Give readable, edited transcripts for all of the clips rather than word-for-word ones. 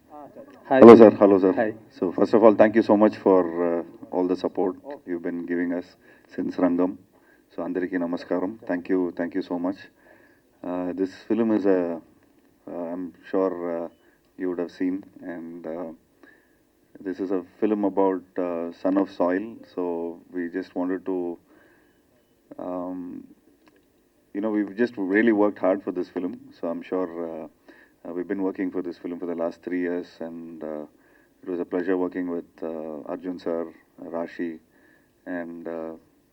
Hi. Hello, sir. Hello, sir. Hi. So, first of all, thank you so much for all the support you've been giving us since Rangam. So, Andariki Namaskaram. Thank you so much. This film is I'm sure you would have seen, and this is a film about Son of Soil. So, we just wanted to, um, we've just really worked hard for this film. So, I'm sure we've been working for this film for the last 3 years, and it was a pleasure working with Arjun sir, Rashi, and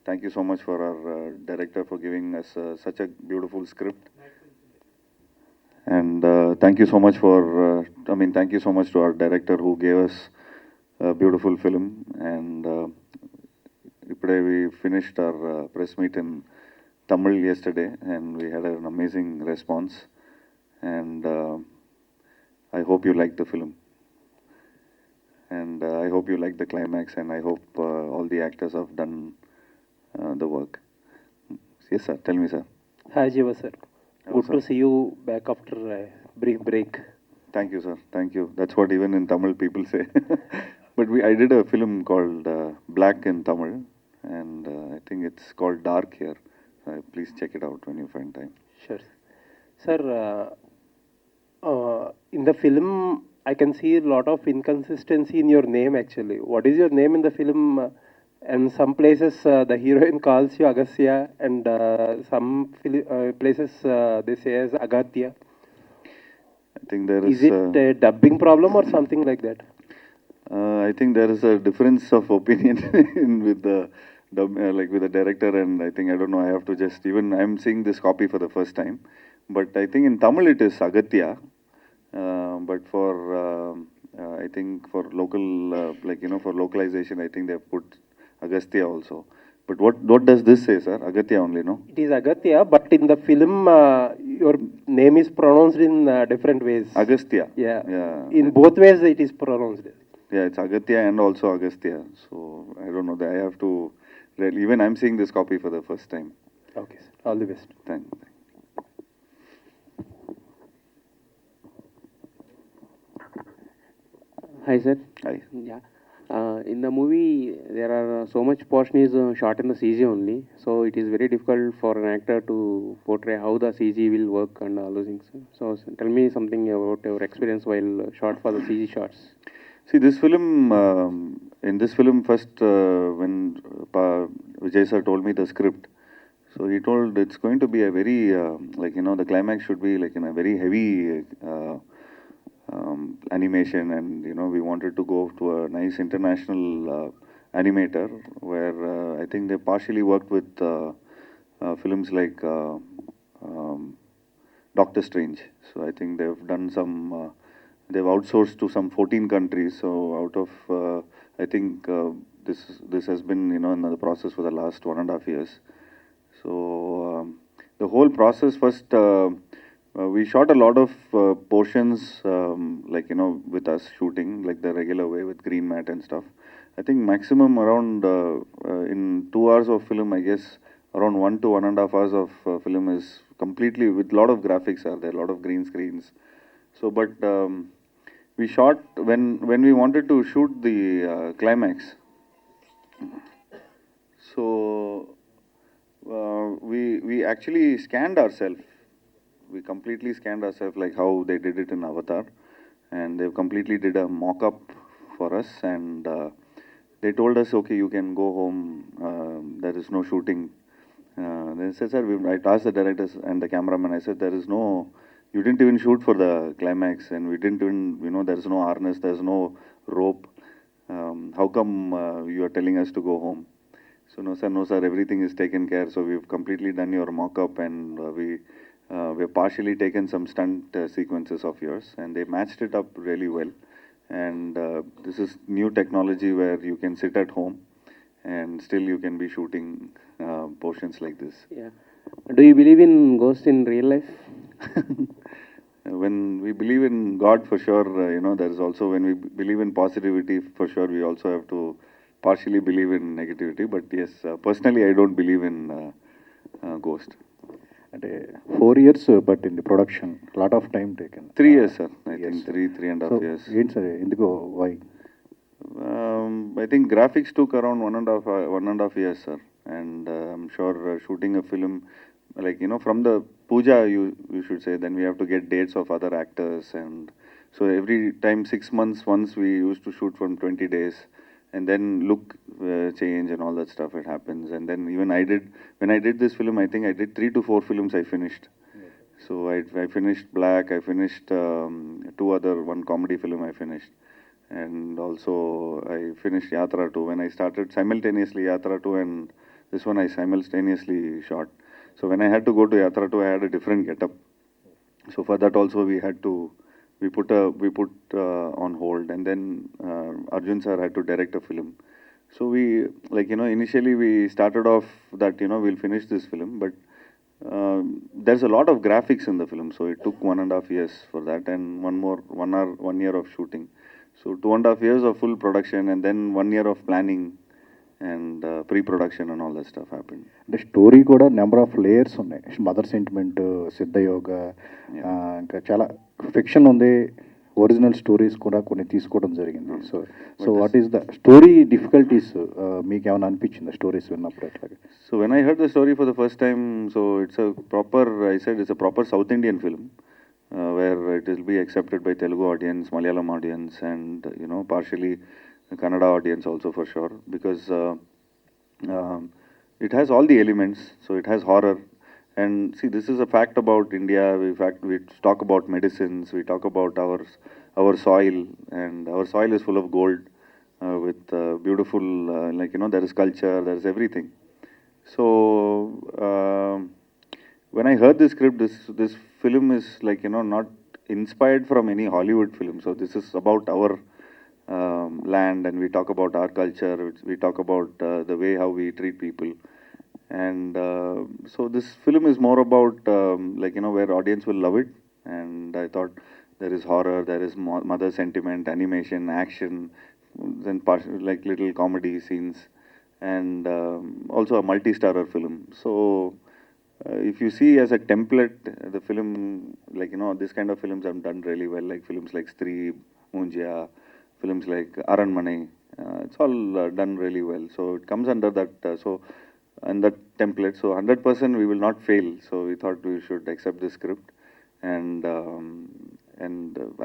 thank you so much for our director for giving us such a beautiful script. And thank you so much thank you so much to our director who gave us a beautiful film. And today we finished our press meet in Tamil yesterday, and we had an amazing response. And I hope you liked the film. And I hope you like the climax, and I hope all the actors have done the work. Yes, sir. Tell me, sir. Hi, Jiiva sir. Hello, Good sir. to see you back after a brief break. Thank you, sir. Thank you. That's what even in Tamil people say. But I did a film called Black in Tamil, and I think it's called Dark here. Please check it out when you find time. Sure. Sir, in the film, I can see a lot of inconsistency in your name actually. What is your name in the film? And some places the heroine calls you Aghathiyaa, and some places they say as Aghathiyaa. I think there Is is. it a dubbing problem or something like that? I think there is a difference of opinion with with the director, and I think I don't know. I have to just even I'm seeing this copy for the first time, but I think in Tamil it is Aghatya, but for I think for local for localization, I think they have put Agastya also. But what does this say, sir? Aghatya only, no? It is Aghatya, but in the film, your name is pronounced in different ways. Agastya. Yeah. Yeah. In both ways, it is pronounced. Yeah, it's Aghatya and also Agastya. So I don't know. I have to. Even I'm seeing this copy for the first time. Okay, sir. All the best. Thank. Hi, sir. Hi. Yeah. In the movie, there are so much portion is shot in the CG only, so it is very difficult for an actor to portray how the CG will work and all those things. Tell me something about your experience while shot for the CG shots. See, this film, in this film, first, when Vijay sir told me the script, so he told it's going to be a very, the climax should be like in a very heavy animation, and, we wanted to go to a nice international animator where I think they partially worked with films like Doctor Strange. So I think they've done they've outsourced to some 14 countries. So out of, I think this has been, in the process for the last 1.5 years. So the whole process first, we shot a lot of portions, with us shooting like the regular way with green mat and stuff. I think maximum around in 2 hours of film, I guess around 1 to 1.5 hours of film is completely with a lot of graphics are there, a lot of green screens. So, but we shot when we wanted to shoot the climax. So we actually scanned ourselves. We completely scanned ourselves like how they did it in Avatar, and they completely did a mock-up for us, and they told us, okay, you can go home. There is no shooting. They said, sir, I asked the directors and the cameraman. I said, there is no. You didn't even shoot for the climax, and we didn't even, there's no harness, there's no rope. How come you are telling us to go home? So no sir, everything is taken care. So we've completely done your mock-up, and we've partially taken some stunt sequences of yours, and they matched it up really well. And this is new technology where you can sit at home, and still you can be shooting portions like this. Yeah. Do you believe in ghosts in real life? When we believe in God, for sure, there's also when we believe in positivity, for sure, we also have to partially believe in negativity. But yes, personally, I don't believe in ghost. అంటే 4 years but in the production lot of time taken 3 years, sir. I think 3.5 years. ఏంటి sir ఎందుకో why I think graphics took around 1.5 years, sir. And I'm sure shooting a film, like, you know, from the puja, you should say, then we have to get dates of other actors. And so every time, 6 months once, we used to shoot from 20 days. And then look change and all that stuff, it happens. And then even when I did this film, I think I did 3 to 4 films I finished. So I finished Black, I finished 2 other, one comedy film I finished. And also I finished Yatra 2. When I started simultaneously Yatra 2 and this one I simultaneously shot. So when I had to go to Yatra 2, I had a different getup. So for that also we put on hold, and then Arjun sir had to direct a film. So we, like, you know, initially we started off that, you know, we'll finish this film, but there's a lot of graphics in the film, so it took 1.5 years for that, and 1 year of shooting. So 2.5 years of full production, and then 1 year of planning and pre-production and all that stuff happened. అంటే story కూడా number of layers ఉన్నాయి. Mother sentiment, సిద్ధయోగ, ఇంకా చాలా fiction ఉంది. Original stories కూడా కొన్ని తీసుకోవడం జరిగింది. So what is the story difficulties మీకు ఏమైనా అనిపించింది స్టోరీస్ విన్నప్పుడు అట్లాగే? So when I heard the story for the first time, so it's a proper, I said it's a proper South Indian film, where it will be accepted by Telugu audience, Malayalam audience, and, you know, partially Kannada audience also for sure, because it has all the elements. So it has horror, and see, this is a fact about India. We talk about medicines, we talk about our soil, and our soil is full of gold, with beautiful, like, you know, there is culture, there is everything. So when I heard this script, this film is, like, you know, not inspired from any Hollywood film. So this is about our land, and we talk about our culture, we talk about the way how we treat people. And so this film is more about, like, you know, where audience will love it. And I thought there is horror, there is mother sentiment, animation, action, then like little comedy scenes, and also a multi-starrer film. So if you see as a template, the film, like, you know, this kind of films have done really well, like films like Stree, Munjia, films like Aranmane, it's all done really well. So it comes under that, and that template. So 100% we will not fail. So we thought we should accept this script. And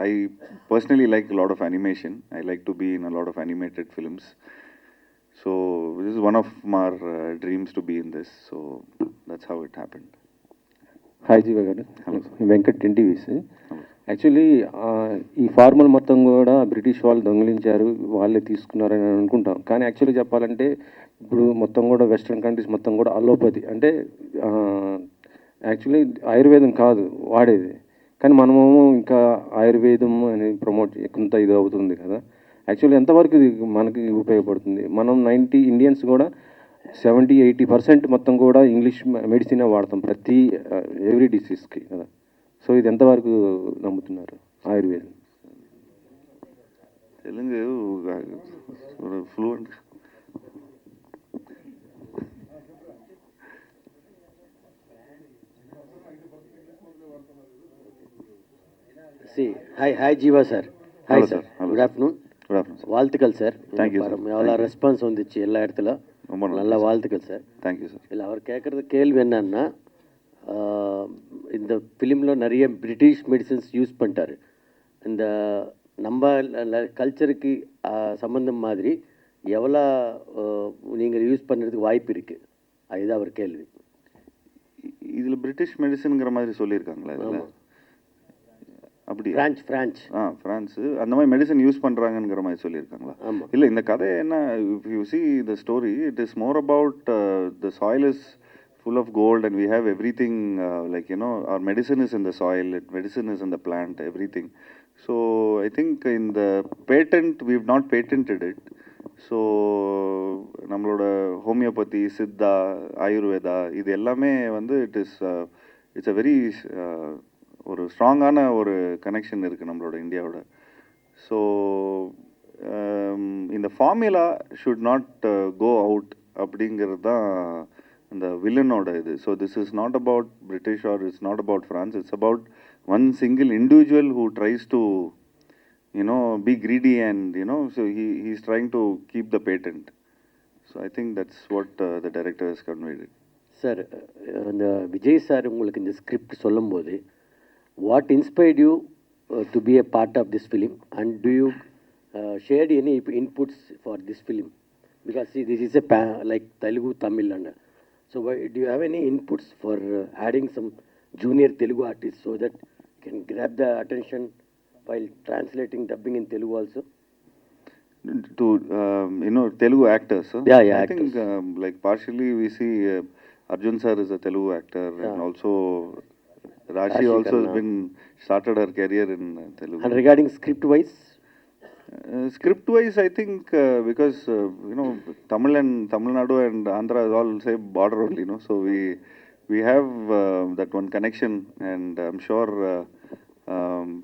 I personally like a lot of animation. I like to be in a lot of animated films. So this is one of my dreams to be in this. So that's how it happened. Hi జీవ గారు, Venkat ఎన్టీవీస్. Actually ఈ formal మొత్తం కూడా British వాళ్ళు దొంగిలించారు, వాళ్ళే తీసుకున్నారని అనుకుంటాం. కానీ యాక్చువల్లీ చెప్పాలంటే ఇప్పుడు మొత్తం కూడా వెస్ట్రన్ కంట్రీస్ మొత్తం కూడా అలోపతి, అంటే యాక్చువల్లీ ఆయుర్వేదం కాదు వాడేది, కానీ మనమేమో ఇంకా ఆయుర్వేదం అని ప్రమోట్ కొంత ఇది అవుతుంది కదా. యాక్చువల్లీ ఎంతవరకు ఇది మనకి ఉపయోగపడుతుంది? మనం ఇండియన్స్ కూడా 70-80% మొత్తం కూడా ఇంగ్లీష్ మెడిసినే వాడతాం ప్రతి ఎవ్రీ డిసీజ్కి కదా. సో ఇది ఎంతవరకు నమ్ముతున్నారు ఆయుర్వేదం? Telugu fluent. Hi Jiiva sir. Hi Hello, sir. Hello, Good afternoon. Good afternoon, sir. வாழ்த்துக்கள் சார். Thank you, sir. எவ்வளோ ரெஸ்பான்ஸ் வந்துச்சு எல்லா இடத்துல, நல்ல வாழ்த்துக்கள் சார். Thank you, sir. இல்லை, அவர் கேட்குறது கேள்வி என்னன்னா, இந்த ஃபிலிமில் நிறைய பிரிட்டிஷ் மெடிசன்ஸ் யூஸ் பண்ணிட்டாரு. இந்த நம்ம கல்ச்சருக்கு சம்பந்தம் மாதிரி எவ்வளோ நீங்கள் யூஸ் பண்ணுறதுக்கு வாய்ப்பு இருக்குது, அதுதான் அவர் கேள்வி. இதில் பிரிட்டிஷ் மெடிசனுங்கிற மாதிரி சொல்லியிருக்காங்களா இதில்? அப்படி ஃப்ரான்ஸு அந்த மாதிரி மெடிசன் யூஸ் பண்ணுறாங்கங்கிற மாதிரி சொல்லியிருக்காங்களா? இல்லை, இந்த கதை என்ன, if you see the story, it is more about the soil is full of gold and we have everything, like, you know, our medicine is in the soil, medicine is in the plant, everything. So I think in the patent, we've not patented it. So நம்மளோட homeopathy, Siddha, Ayurveda, இது எல்லாமே வந்து it's a very ஒரு ஸ்ட்ராங்கான ஒரு connection இருக்குது நம்மளோட இந்தியாவோட. ஸோ இந்த formula should not go out அப்படிங்கிறது தான் the villain order idu. So this is not about British or it's not about France. It's about one single individual who tries to, be greedy, and so he's trying to keep the patent. So I think that's what the director has conveyed it. Sir இந்த Vijay sir உங்களுக்கு இந்த script சொல்லும்போது what inspired you to be a part of this film, and do you shared any inputs for this film? Because see, this is like Telugu, Tamil, and so do you have any inputs for adding some junior Telugu artists so that can grab the attention while translating, dubbing in Telugu also? To Telugu actors, huh? Yeah, I actors. think like partially we see Arjun sir is a Telugu actor, and also Rashi Rashi also has Khanna. been started her career in Telugu. And regarding script wise, Script wise, I think because Tamil and Tamil Nadu and Andhra is all same border only, so we have that one connection, and I'm sure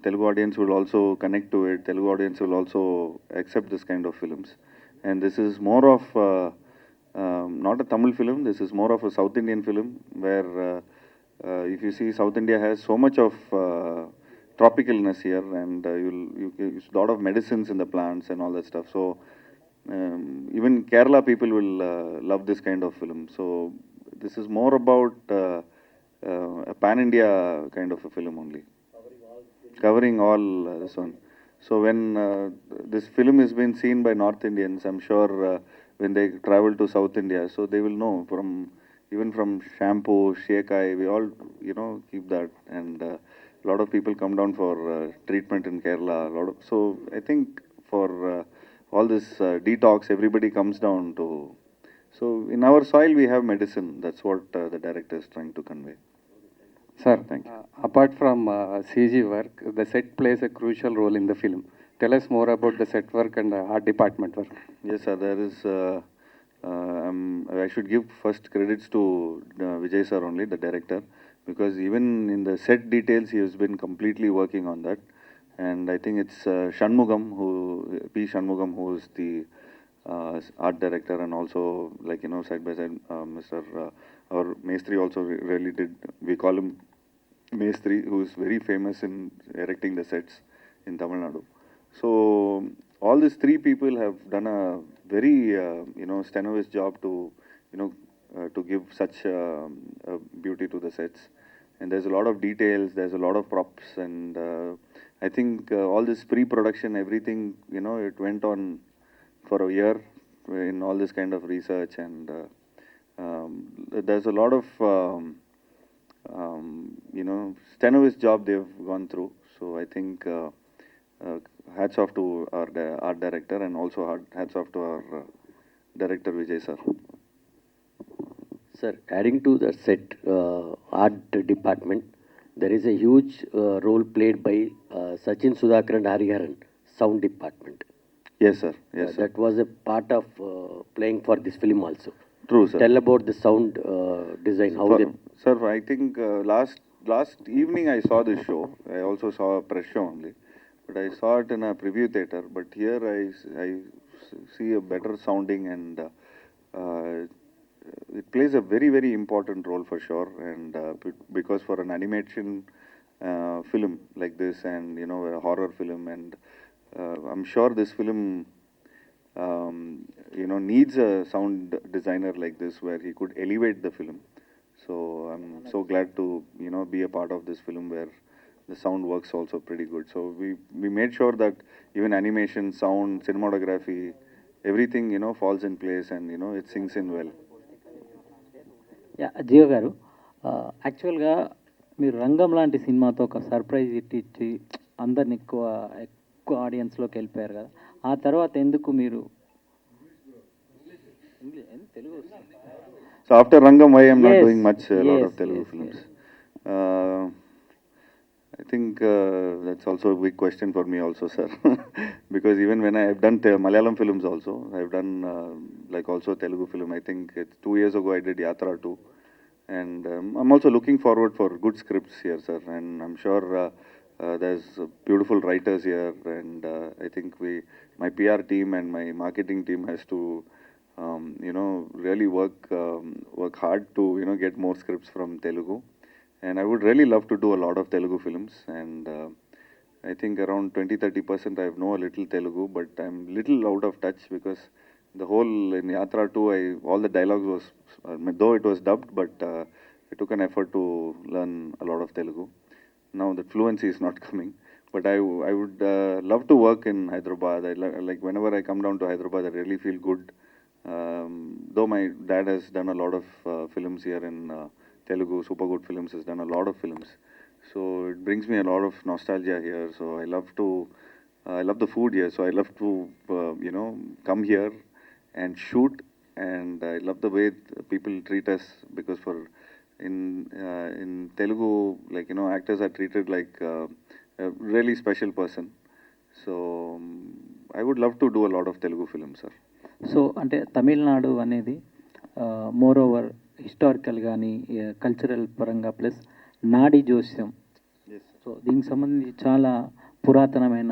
Telugu audience will also connect to it. Telugu audience will also accept this kind of films, and this is more of not a Tamil film. This is more of a South Indian film where if you see, South India has so much of tropicalness here, and you use a lot of medicines in the plants and all that stuff. So even Kerala people will love this kind of film. So this is more about a pan-India kind of a film only, covering all this one. So when this film is being seen by North Indians, I'm sure when they travel to South India, so they will know even from shampoo, shekai, we all keep that, and a lot of people come down for treatment in Kerala. So I think for all this detox, everybody comes down to. So in our soil we have medicine. That's what the director is trying to convey. Sir, Thank you. apart from CG work, the set plays a crucial role in the film. Tell us more about the set work and art department work. Yes, sir. There is. I should give first credits to Vijay sir only, the director, because even in the set details he has been completely working on that. And I think it's Shanmugam, P. Shanmugam, who is the art director, and also side by side Mr. Our Mestri also really did. We call him Mestri, who is very famous in erecting the sets in Tamil Nadu. So all these three people have done a very strenuous job to to give such beauty to the sets. And there's a lot of details, there's a lot of props, and I think all this pre-production, everything, it went on for a year in all this kind of research, and there's a lot of strenuous job they've gone through. So I think hats off to our art director, and also hats off to our director Vijay sir. sir, adding to the set art department, there is a huge role played by Sachin Sudhakar and Hariharan, sound department. Yes, sir. Yes, sir. That was a part of playing for this film also. True, sir. Tell about the sound design. How they... Sir, I think last evening I saw this show. I also saw a press show only, but I saw it in a preview theater. But here I see a better sounding, and it plays a very, very important role for sure. And because for an animation film like this, and a horror film, and I'm sure this film needs a sound designer like this, where he could elevate the film. So I'm so glad to be a part of this film where the sound works also pretty good. So we made sure that even animation, sound, cinematography, everything falls in place, and it sinks in well. జీవ గారు, యాక్చువల్గా మీరు రంగం లాంటి సినిమాతో ఒక surprise ఇచ్చి అందరిని ఎక్కువ ఆడియన్స్లోకి వెళ్ళిపోయారు కదా, ఆ తర్వాత ఎందుకు మీరు Telugu? So after Rangam, why I'm not Yes, doing much a lot of yes, Telugu yes, films? I think that's also a big question for me also, sir. Because even when I've done Malayalam films also, I've done like also Telugu film. I think it's 2 years ago I did Yatra 2. And I'm also looking forward for good scripts here, sir. And I'm sure there's beautiful writers here. And I think my PR team and my marketing team has to really work hard to get more scripts from Telugu, and I would really love to do a lot of Telugu films. And I think around 20-30% I know a little Telugu, but I'm little out of touch because the whole in Yatra 2, all the dialogues was, though it was dubbed, but I took an effort to learn a lot of Telugu. Now the fluency is not coming, but I would love to work in Hyderabad. Like whenever I come down to Hyderabad, I really feel good. Though my dad has done a lot of films here in Telugu, Super Good Films has done a lot of films. So it brings me a lot of nostalgia here. So I love the food here. So I love to, come here and shoot. And I love the way people treat us, because in Telugu, like, actors are treated like a really special person. So I would love to do a lot of Telugu films, sir. So అంటే తమిళనాడు అనేది more over historical కానీ cultural పరంగా plus నాడీ జోస్యం, so దీనికి సంబంధించి చాలా పురాతనమైన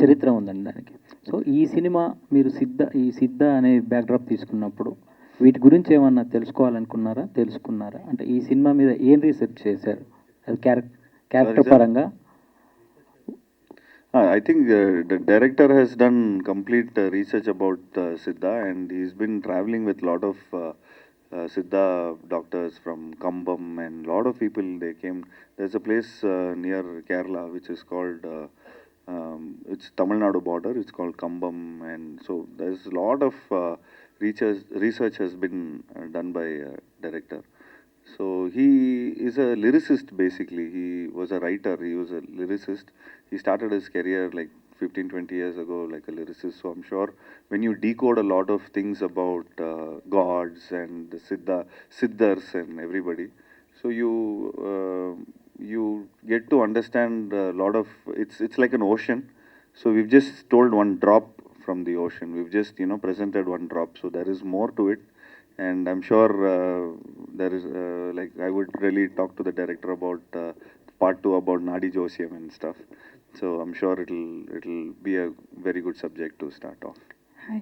చరిత్ర ఉందండి దానికి. సో ఈ సినిమా మీరు సిద్ధ అనే బ్యాక్డ్రాప్ తీసుకున్నప్పుడు వీటి గురించి ఏమన్నా తెలుసుకున్నారా? అంటే ఈ సినిమా మీద ఏం రీసెర్చ్ చేశారు అది క్యారెక్టర్ పరంగా? I think the director has done complete research about Siddha, and he's been traveling with a lot of Siddha doctors from Kambam, and a lot of people, they came. There's a place near Kerala which is called, it's Tamil Nadu border, it's called Kambam, and so there's a lot of research has been done by director. So he is a lyricist basically. He was a writer, he was a lyricist. He started his career like 15-20 years ago like a lyricist. So I'm sure when you decode a lot of things about gods and the Siddhars and everybody, so you get to understand a lot of, it's like an ocean. So we've just told one drop from the ocean. We've just, presented one drop. So there is more to it. And I'm sure there is, like, I would really talk to the director about part 2 about Nadi Josiam and stuff. So I'm sure it'll be a very good subject to start off. Hi.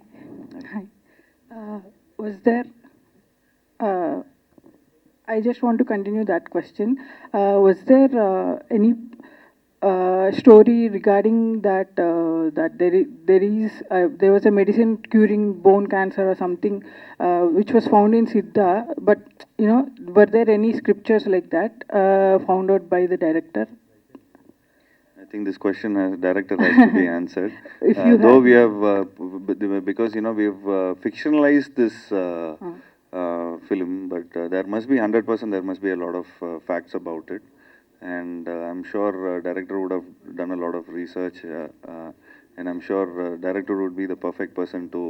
Was there? I just want to continue that question. Was there any story regarding that there was a medicine curing bone cancer or something which was found in Siddha, but were there any scriptures like that found out by the director? I think this question director has to be answered. If you though have- we have because we've fictionalized this film, but there must be 100%. There must be a lot of facts about it. And I'm sure director would have done a lot of research, and I'm sure director would be the perfect person to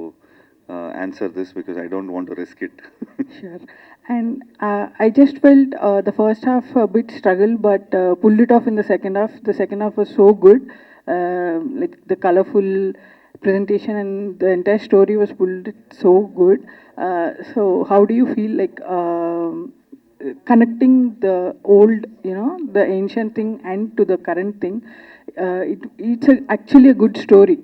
answer this, because I don't want to risk it. Sure. And I just felt the first half a bit struggle, but pulled it off in the second half. The second half was so good, like the colorful presentation and the entire story was pulled it so good. So how do you feel like connecting the old, the ancient thing and to the current thing? It's actually a good story,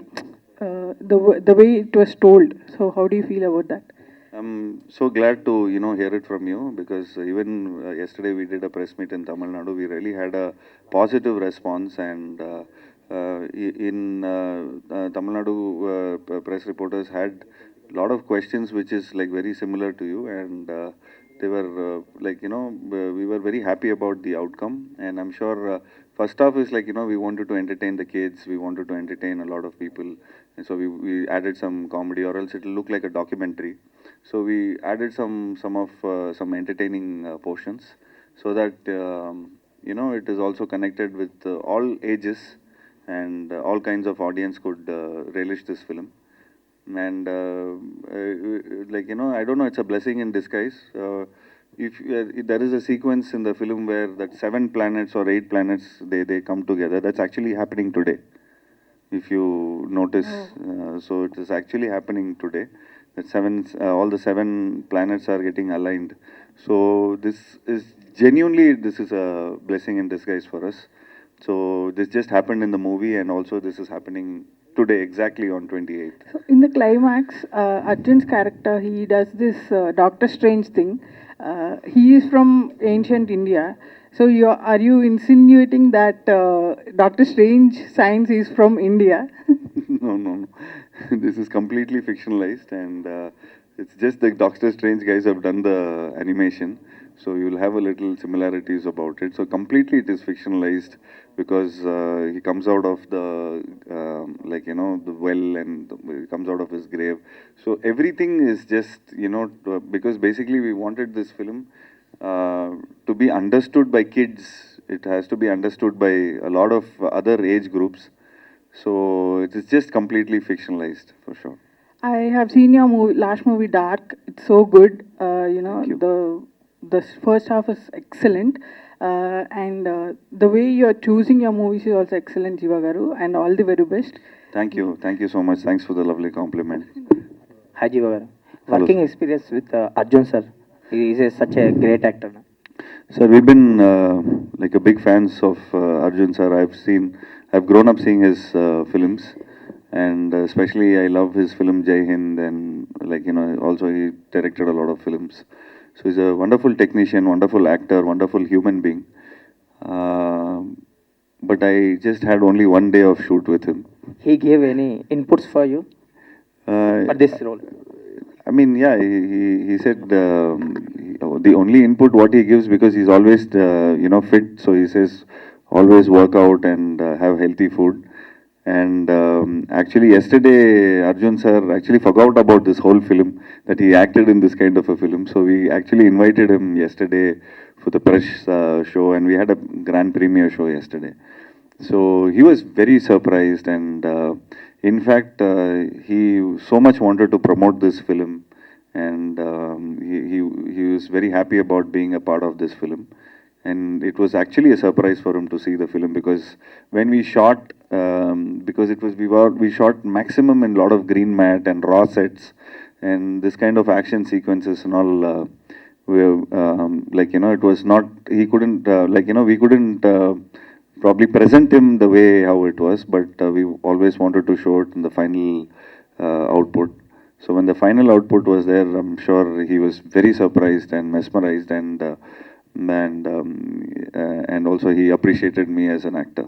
the way it was told. So how do you feel about that? I'm so glad to hear it from you, because even yesterday we did a press meet in Tamil Nadu. We really had a positive response, and in Tamil Nadu press reporters had a lot of questions which is like very similar to you, and they were like, we were very happy about the outcome. And I'm sure first off is like, we wanted to entertain the kids, we wanted to entertain a lot of people, and so we added some comedy, or else it'll look like a documentary. So we added some entertaining portions, so that it is also connected with all ages, and all kinds of audience could relish this film. And like, I don't know, it's a blessing in disguise. If there is a sequence in the film where that 7 planets or 8 planets, they come together, that's actually happening today, if you notice. So it is actually happening today, that all the 7 planets are getting aligned. So this is genuinely, this is a blessing in disguise for us. So this just happened in the movie, and also this is happening today, exactly on 28th. So in the climax, Arjun's character, he does this Doctor Strange thing. He is from ancient India. So are you insinuating that Doctor Strange science is from India? No, no, no. This is completely fictionalized, and it's just the Doctor Strange guys have done the animation, so you'll have a little similarities about it. So completely it is fictionalized because he comes out of the the well, and he comes out of his grave. So everything is just because basically we wanted this film to be understood by kids. It has to be understood by a lot of other age groups. So it is just completely fictionalized for sure. I have seen your last movie, Dark. It's so good. Thank you. The first half is excellent, and the way you are choosing your movies is also excellent, Jiiva garu. And all the very best. Thank you so much. Thanks for the lovely compliment. Hi Jiiva garu. Hello. Working experience with Arjun sir. He is such a great actor. Sir, we've been like a big fans of Arjun sir. I've grown up seeing his films, and especially I love his film Jai Hind, and also he directed a lot of films. So he's a wonderful technician, wonderful actor, wonderful human being. But I just had only one day of shoot with him. He gave any inputs for you for this role? I mean, yeah, he said the only input what he gives, because he's always fit, so he says always work out and have healthy food. And actually yesterday Arjun sir actually forgot about this whole film, that he acted in this kind of a film. So we actually invited him yesterday for the press show, and we had a grand premiere show yesterday. So he was very surprised, and in fact he so much wanted to promote this film, and he was very happy about being a part of this film. And it was actually a surprise for him to see the film, because when we shot, because we shot maximum in a lot of green mat and raw sets, and this kind of action sequences and all. It was not, he couldn't, we couldn't probably present him the way how it was, but we always wanted to show it in the final output. So when the final output was there, I'm sure he was very surprised and mesmerized, and also he appreciated me as an actor.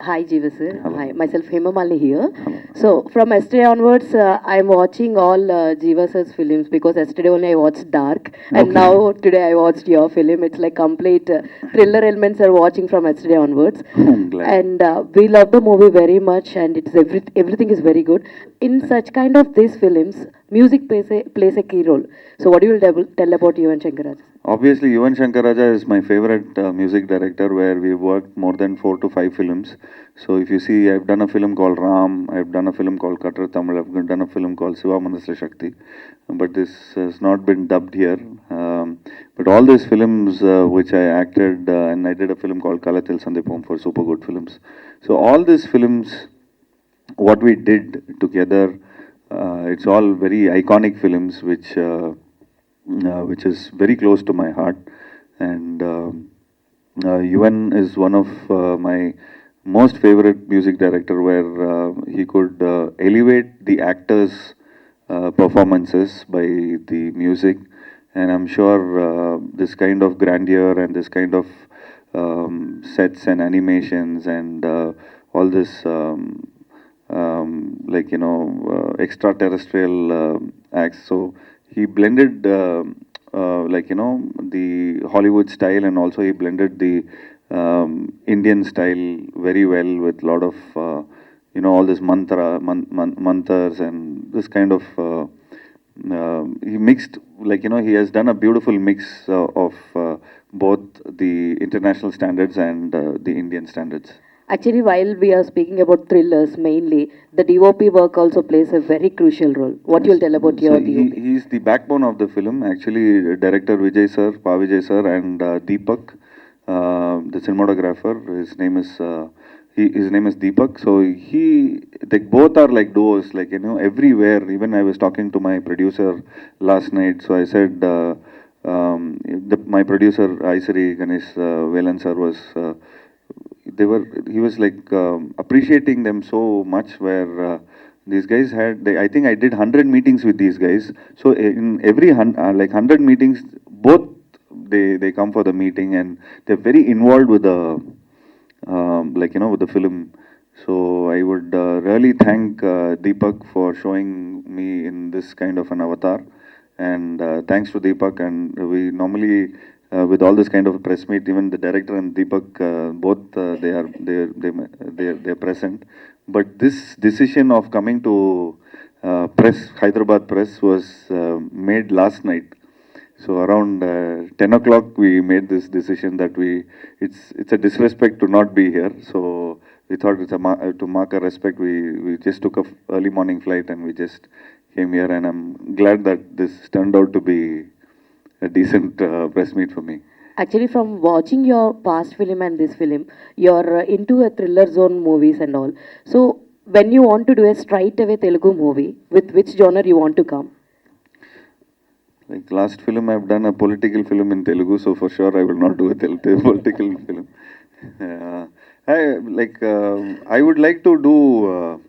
Hi Jiiva sir. Hello. Hi, myself Hema Malini here. Hello. So from yesterday onwards, I'm watching all Jiiva sir's films, because yesterday only I watched Dark, and Okay. now today I watched your film. It's like complete thriller elements are watching from yesterday onwards. I'm glad. And we love the movie very much, and it's everything is very good. In such kind of these films, music plays a key role. So what do you tell about Yuvan Shankar Raja? Obviously, Yuvan Shankar Raja is my favorite music director, where we've worked more than 4 to 5 films. So if you see, I've done a film called Ram, I've done a film called Kattar Tamil, I've done a film called Siva Manasra Shakti, but this has not been dubbed here. But all these films which I acted, and I did a film called Kalathil Sandipom for Super Good Films. So all these films, what we did together, it's all very iconic films, which is very close to my heart. And Yuvan is one of my most favorite music director, where he could elevate the actors' performances by the music. And I'm sure this kind of grandeur and this kind of sets and animations and all this extraterrestrial acts. So he blended the Hollywood style, and also he blended the Indian style very well, with a lot of all this mantras and this kind of he mixed, he has done a beautiful mix of both the international standards and the Indian standards. Actually, while we are speaking about thrillers mainly, the DOP work also plays a very crucial role. What you'll tell about your So DOP? he's the backbone of the film. Actually, director Vijay sir, Pa Vijay sir, and Deepak, the cinematographer. His name is Deepak. So they both are like duos, everywhere. Even I was talking to my producer last night. So I said, my producer Aisari Ganesh Velan sir was. he was like appreciating them so much, where these guys had, I think I did 100 meetings with these guys. So in every 100 meetings, both they come for the meeting, and they're very involved with the with the film. So I would really thank Deepak for showing me in this kind of an avatar, and thanks to Deepak. And we normally with all this kind of press meet, even the director and Deepak, both they're present. But this decision of coming to Hyderabad press was made last night. So around 10 o'clock we made this decision that it's a disrespect to not be here. So we thought to mark a respect, we just took a early morning flight and we just came here, and I'm glad that this turned out to be a decent press meet for me. Actually, from watching your past film and this film, you're into a thriller zone movies and all. So, when you want to do a straight away Telugu movie, with which genre you want to come? Like last film, I've done a political film in Telugu, so for sure I will not do a political film. I would like to do.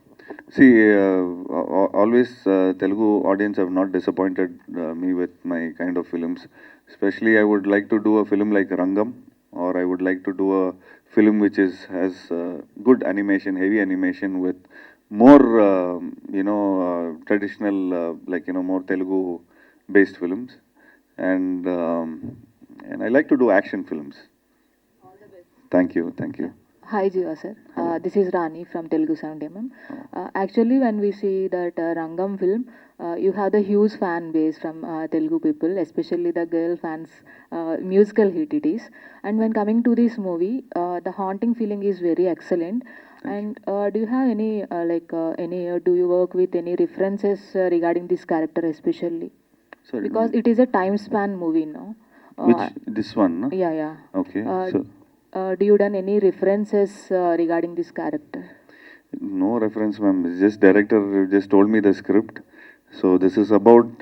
Always Telugu audience have not disappointed me with my kind of films. Especially, I would like to do a film like Rangam, or I would like to do a film which has good animation, heavy animation with more, traditional, more Telugu-based films, and I like to do action films. Thank you, thank you. Hi Jiiva sir, this is Rani from Telugu 70mm. Actually, when we see that Rangam film, you have the huge fan base from Telugu people, especially the girl fans. Musical hit it is. And when coming to this movie, the haunting feeling is very excellent. And do you have any do you work with any references regarding this character especially? Sorry, Because it is a time span movie, no? this one, no? Yeah. Okay, Do you done any references regarding this character? No reference, ma'am. It's just director just told me the script. So this is about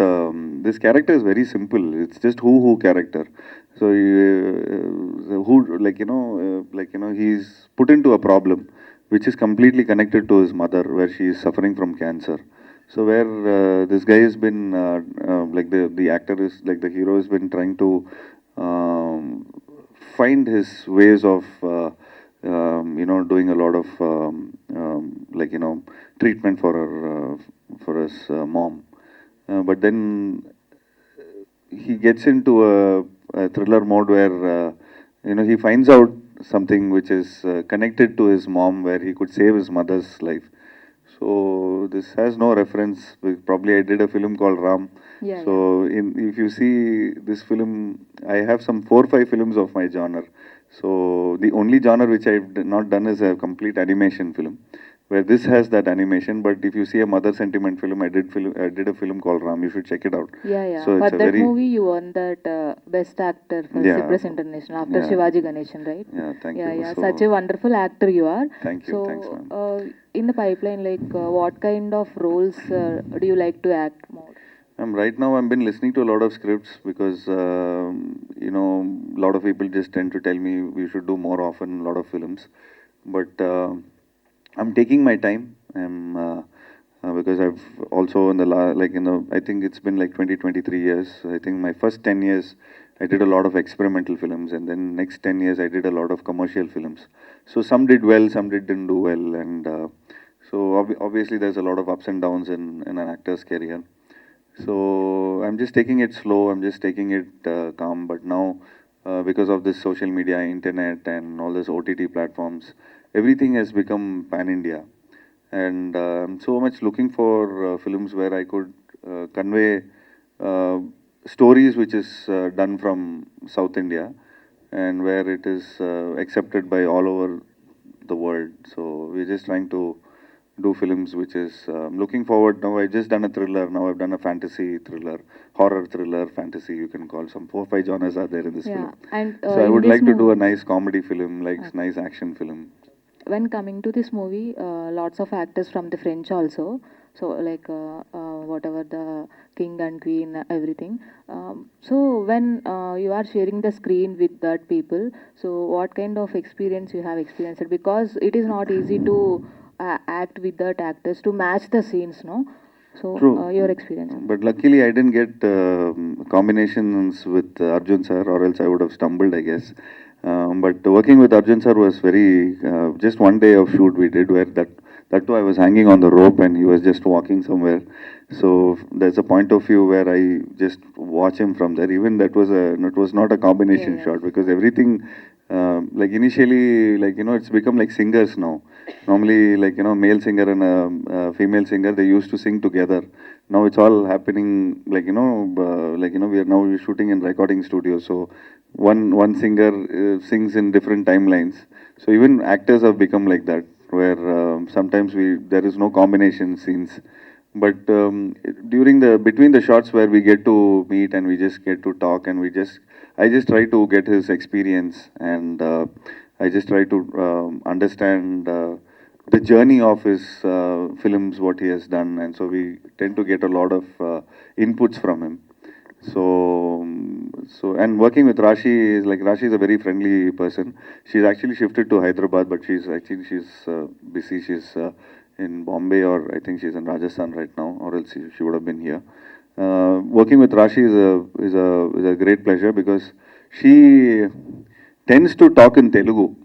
this character is very simple. It's just who character. So he's put into a problem which is completely connected to his mother, where she is suffering from cancer. So where this guy has been the actor is like the hero has been trying to find his ways of doing a lot of treatment for her for his mom, but then he gets into a thriller mode where he finds out something which is connected to his mom, where he could save his mother's life. So this has no reference. Probably I did a film called Ram. Yeah. So if you see this film, I have some 4 or 5 films of my genre. So the only genre which I've not done is a complete animation film, where this has that animation. But if you see a mother sentiment film, I did a film called Ram. You should check it out. Yeah. So For it's a that very movie, you won that best actor for Yeah. Cyprus International after Yeah. Shivaji Ganeshan, right? Yeah, thank you. Yeah. So, Such a wonderful actor you are. Thank you. So, Thanks, ma'am. in the pipeline, what kind of roles do you like to act more? Right now I've been listening to a lot of scripts because a lot of people just tend to tell me we should do more often a lot of films, but I'm taking my time. Because I've also in the I think it's been like 23 years. I think my first 10 years I did a lot of experimental films, and then next 10 years I did a lot of commercial films. So some did well, some didn't do well, and so obviously there's a lot of ups and downs in an actor's career. So I'm just taking it slow, I'm just taking it calm. But now, because of this social media, internet, and all this OTT platforms, everything has become pan-India. And I'm so much looking for films where I could convey stories which is done from South India, and where it is accepted by all over the world. So we're just trying to do films which is looking forward. Now I've just done a thriller, now I've done a fantasy thriller, horror thriller, fantasy, you can call. Some 4 or 5 genres are there in this film. And So I in would this like to do a movie- nice comedy film, like nice action film. When coming to this movie, lots of actors from the French also. So whatever the king and queen, everything. So when you are sharing the screen with that people, so what kind of experience you have experienced? Because it is not easy to act with that actors to match the scenes, no? So True. your experience. But luckily, I didn't get combinations with Arjun sir, or else I would have stumbled, I guess. But working with Arjun sir was very, just one day of shoot we did where that too I was hanging on the rope and he was just walking somewhere. So there's a point of view where I just watch him from there. Even that was it was not a combination shot because everything, like initially, like, it's become like singers now. Normally, like, male singer and a female singer, they used to sing together. Now it's all happening, like, we are now shooting in recording studios. So one singer sings in different timelines. So even actors have become like that, where sometimes there is no combination scenes. But between the shots where we get to meet and we just get to talk and I just try to get his experience and I just try to understand the journey of his films, what he has done, and so we tend to get a lot of inputs from him. So and working with Rashi is a very friendly person. She's actually shifted to Hyderabad, but she's busy. She's in Bombay, or I think she's in Rajasthan right now, or else she would have been here. Working with Rashi is a great pleasure because she tends to talk in Telugu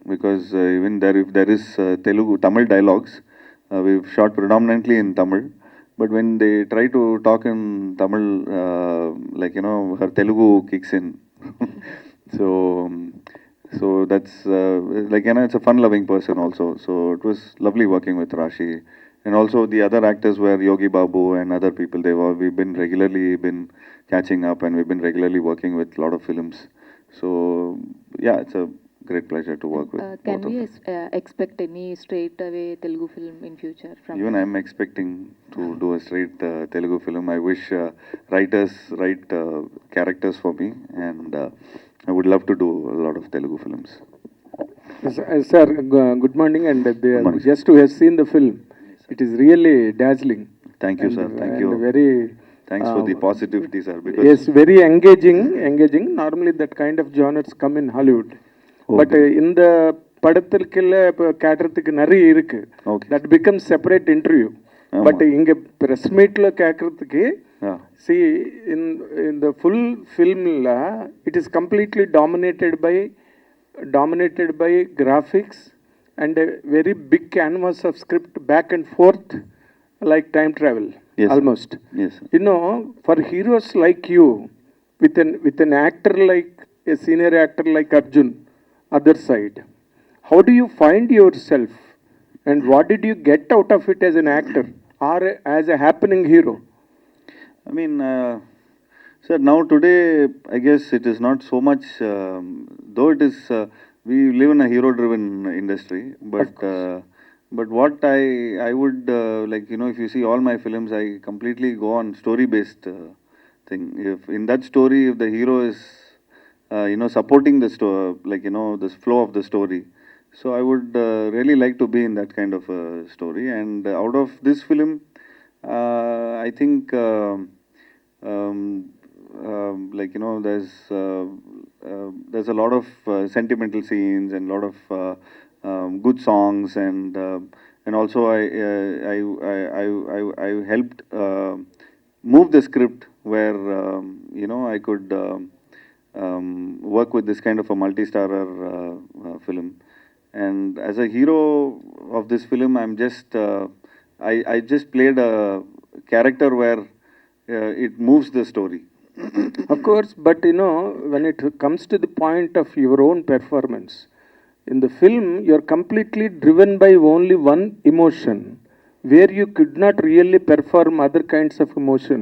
because even if there is Tamil dialogues, we've shot predominantly in Tamil. But when they try to talk in Tamil, her Telugu kicks in. So that's it's a fun-loving person also. So it was lovely working with Rashi, and also the other actors were Yogi Babu and other people. We've been regularly catching up, and we've been regularly working with a lot of films. So yeah, it's a great pleasure to work with. Can we expect any straight away Telugu film in future from? Even I'm expecting to do a straight Telugu film. I wish writers write characters for me, and I would love to do a lot of Telugu films. Sir, good morning, and morning. just to have seen the film, it is really dazzling. Thank you, sir. Thank you. Very. Thanks for the positivity, sir. Because Yes, very engaging. Normally, that kind of genres come in Hollywood, but in the படத்திற்குள்ள கேட்கறதுக்கு நிறைய இருக்கு. That becomes separate interview. But இங்க press meetல கேட்கறதுக்கு see in the full film it is completely dominated by graphics and a very big canvas of script back and forth like time travel. Yes, almost. Yes. For heroes like you, with an actor like a senior actor like Arjun, other side, how do you find yourself, and what did you get out of it as an actor or as a happening hero? I mean, sir, now today, I guess it is not so much, though it is, we live in a hero-driven industry, but what I would, if you see all my films, I completely go on story-based thing. If in that story, if the hero is, supporting the story, the flow of the story, so I would really like to be in that kind of a story. And out of this film, I think, there's a lot of sentimental scenes and a lot of good songs, and also I helped move the script where I could work with this kind of a multi-starrer film. And as a hero of this film, I'm just I just played a character where it moves the story. Of course, but when it comes to the point of your own performance in the film, you're completely driven by only one emotion, where you could not really perform other kinds of emotion.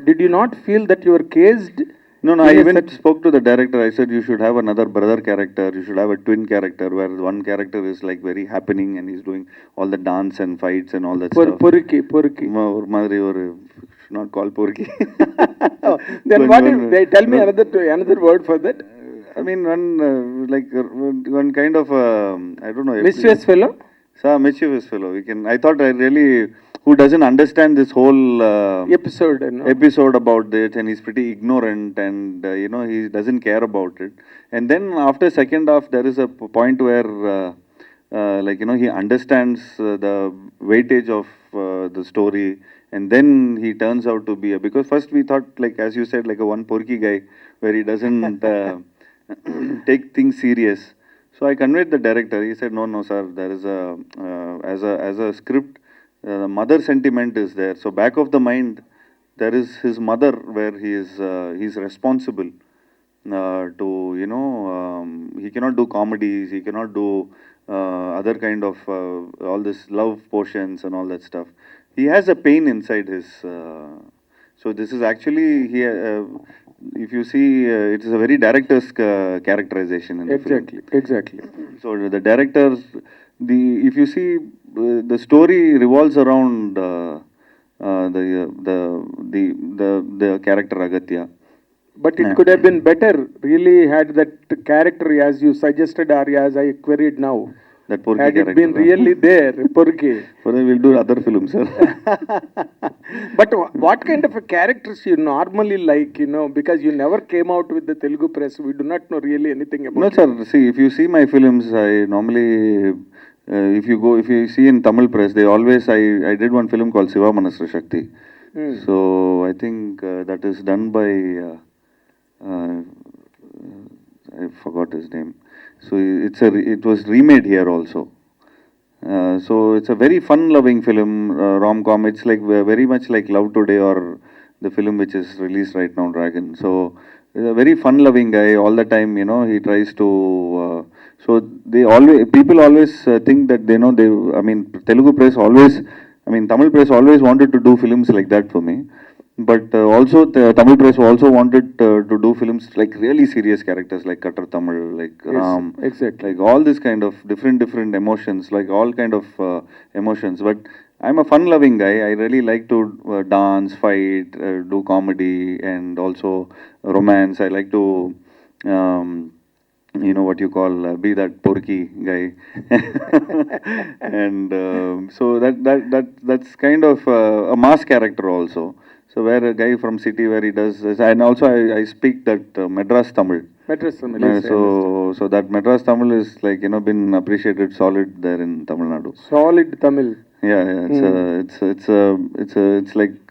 Did you not feel that you were caged? No, I even spoke to the director. I said, you should have another brother character. You should have a twin character where one character is like very happening and he's doing all the dance and fights and all that stuff. Poriki. Should not call Poriki. Then they tell me another word for that? I mean, one kind of, I don't know. Mischievous fellow? So mischievous fellow. I thought I really, who doesn't understand this whole episode, episode about this, and he's pretty ignorant, and he doesn't care about it. And then after second half, there is a point where he understands the weightage of the story, and then he turns out to be because first we thought, like as you said, like a one porky guy where he doesn't take things serious. So I conveyed the director. He said, no, sir, there is as a script, the mother sentiment is there. So back of the mind, there is his mother where he's responsible he cannot do comedies, he cannot do other kind of all this love potions and all that stuff. He has a pain inside his. So this is actually if you see, it is a very director's characterization in the film. Exactly. So the director, if you see, the story revolves around the character Aghathiyaa. But it could have been better, really, had that character as you suggested or as I queried now. That Porky had character. It been really there, Porky. For then we'll do other films, sir. But what kind of a characters you normally like, because you never came out with the Telugu press, we do not know really anything about it. No, sir, see, if you see my films, I normally, if you see in Tamil press, they always, I did one film called Siva Manasra Shakti. So I think that is done by, I forgot his name. So it was remade here also. So it's a very fun-loving film, rom-com. It's like very much like Love Today or the film which is released right now, Dragon. So he's a very fun-loving guy. All the time, he tries to. So people always think that Telugu press always, Tamil press always wanted to do films like that for me. But also the Tamil press also wanted to do films like really serious characters like Kattar Tamil, like Ram, exactly. like all this kind of different emotions, like all kind of emotions. But I'm a fun-loving guy. I really like to dance, fight, do comedy, and also romance. I like to, what you call, be that porky guy. And so that's kind of a mass character also. So where a guy from city where he does this, and also I speak that Madras Tamil. Madras Tamil, yes, so that Madras Tamil is like been appreciated solid there in Tamil Nadu. Solid Tamil. Yeah,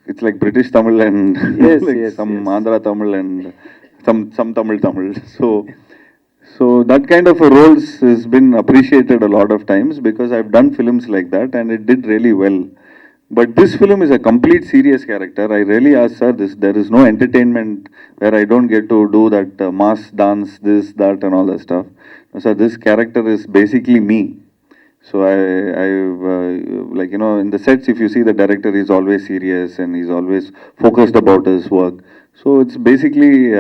it's like British Tamil and some Andhra Tamil and some Tamil. So that kind of a roles has been appreciated a lot of times because I've done films like that and it did really well. But this film is a complete serious character. I really asked, sir, there is no entertainment where I don't get to do that mass dance, this, that, and all that stuff. So this character is basically me. So in the sets, if you see the director is always serious and he's always focused about his work. So it's basically,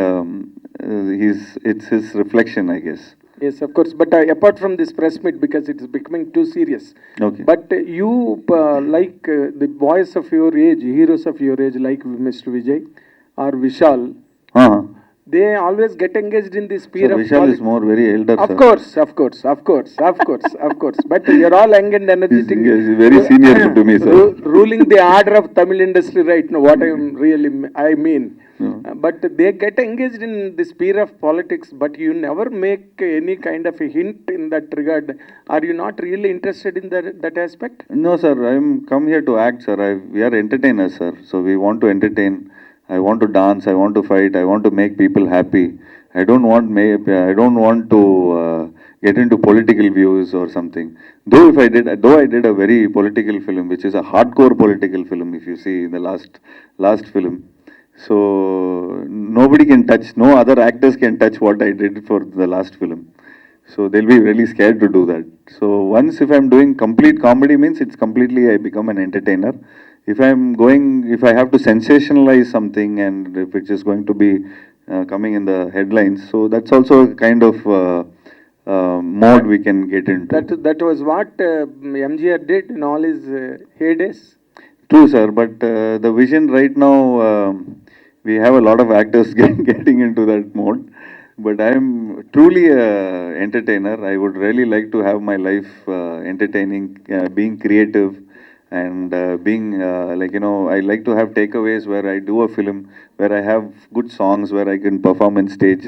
it's his reflection, I guess. Yes, of course. But apart from this press meet, because it is becoming too serious. Okay. But you like the boys of your age, heroes of your age, like Mr. Vijay or Vishal. They always get engaged in the sphere of Vishal is more very elder. Of course. But you're all young and energetic. He's very senior to me, sir. Ruling the order of Tamil industry right now. What I mean. But they get engaged in the sphere of politics, but you never make any kind of a hint in that regard. Are you not really interested in that aspect? No, sir. I'm come here to act, sir. We are entertainers, sir. So we want to entertain. I want to dance. I want to fight. I want to make people happy. I don't want to get into political views or something. Though I did a very political film, which is a hardcore political film. If you see the last film. So nobody can touch, no other actors can touch what I did for the last film. So they'll be really scared to do that. So once if I'm doing complete comedy means it's completely I become an entertainer. If I have to sensationalize something and if it's just going to be coming in the headlines, so that's also a kind of mode we can get into. That was what MGR did in all his heydays. True, sir, but the vision right now, we have a lot of actors getting into that mode. but I am truly a entertainer. I would really like to have my life entertaining, being creative, and being like, you know, I like to have takeaways where I do a film, where I have good songs, where I can perform in stage,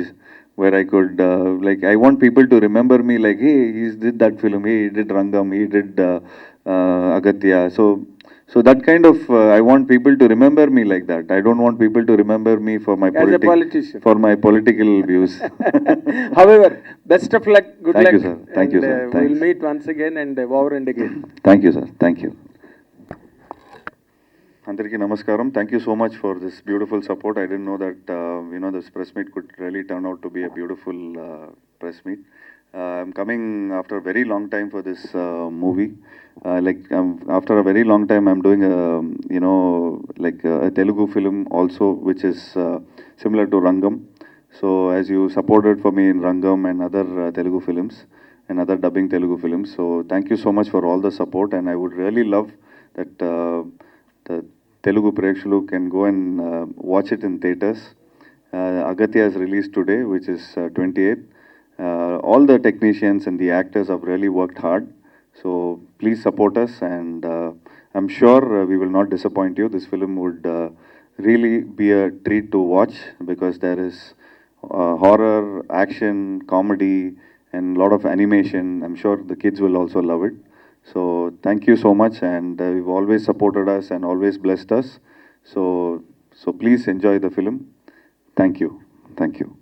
where I could like, I want people to remember me like, hey, he did that film, hey, he did Rangam, he did Aghathiyaa. So that kind of, I want people to remember me like that. I don't want people to remember me for my As a politician. for my political views. However, best of luck, good Thank luck. you, sir. Thank you, sir. We'll Thanks. meet once again and over and again. Thank you, sir. Thank you. Andariki Namaskaram. Thank you so much for this beautiful support. I didn't know that, you know, this press meet could really turn out to be a beautiful press meet. I'm coming after a very long time for this movie. After a very long time, I'm doing a, you know, like a Telugu film also, which is similar to Rangam. So as you supported for me in Rangam and other Telugu films and other dubbing Telugu films, so thank you so much for all the support, and I would really love that the Telugu Prekshulu can go and watch it in theatres. Aghathiyaa is released today, which is 28th. All the technicians and the actors have really worked hard. So please support us, and I'm sure we will not disappoint you. This film would really be a treat to watch, because there is horror, action, comedy, and a lot of animation. I'm sure the kids will also love it. So thank you so much, and you've always supported us and always blessed us. So please enjoy the film. Thank you. Thank you.